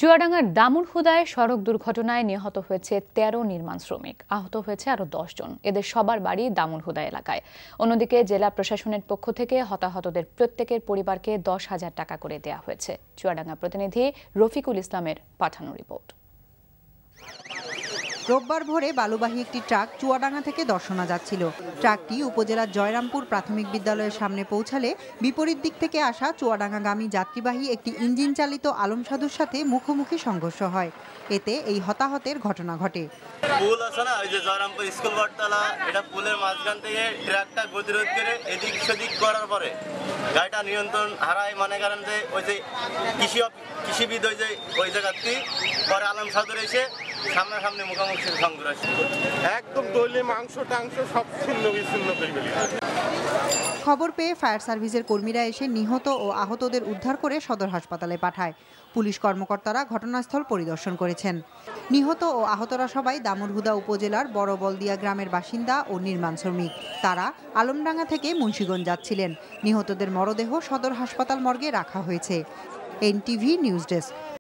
চুয়াডাঙ্গার দামুড়হুদায় সড়ক দুর্ঘটনায় নিহত হয়েছে ১৩ নির্মাণ শ্রমিক, আহত হয়েছে আরও ১০ জন। এদের সবার বাড়ি দামুড়হুদা এলাকায়। অন্যদিকে জেলা প্রশাসনের পক্ষ থেকে হতাহতদের প্রত্যেকের পরিবারকে ১০,০০০ টাকা করে দেওয়া হয়েছে। চুয়াডাঙ্গা প্রতিনিধি রফিকুল ইসলামের পাঠানো রিপোর্ট। রোববার ভোরে বালুবাহী একটি ট্রাক চুয়াডাঙ্গা থেকে দর্শনা যাচ্ছিল। ট্রাকটি উপজেলার জয়রামপুর প্রাথমিক বিদ্যালয়ের সামনে পৌঁছালে বিপরীত দিক থেকে আসা চুয়াডাঙ্গাগামী যাত্রীবাহী একটি ইঞ্জিন চালিত আলম সাধুর সাথে মুখোমুখি সংঘর্ষ হয়। এতে এই হতাহতের ঘটনা ঘটে। পুল আছে না, ওই যে জয়রামপুর স্কুল বারতলা, এটা পুলের মাঝখান থেকে ট্রাকটা গতিরোধ করে এদিক সেদিক করার পরে গাড়িটা নিয়ন্ত্রণ হারায়। মনে করেন যে ওই যে কৃষিবিদ ওই জায়গাতে পরে আলম সাধুর এসে সামনাসামনি মুখোমুখি সংঘর্ষ, একদম দলে মাংস টাংস সব ছিন্ন বিচ্ছিন্ন করে ফেলে। খবর পেয়ে ফায়ার সার্ভিসের কর্মীরা এসে নিহত ও আহতদের উদ্ধার করে সদর হাসপাতালে পাঠায়। পুলিশ কর্মকর্তারা ঘটনাস্থল পরিদর্শন করেছেন। নিহত ও আহতরা সবাই দামুড়হুদা উপজেলার বড় বলদিয়া গ্রামের বাসিন্দা ও নির্মাণ শ্রমিক। তারা আলমডাঙ্গা থেকে মুন্সিগঞ্জ যাচ্ছিলেন। নিহতদের মরদেহ সদর হাসপাতাল মর্গে রাখা হয়েছে। NTV news desk.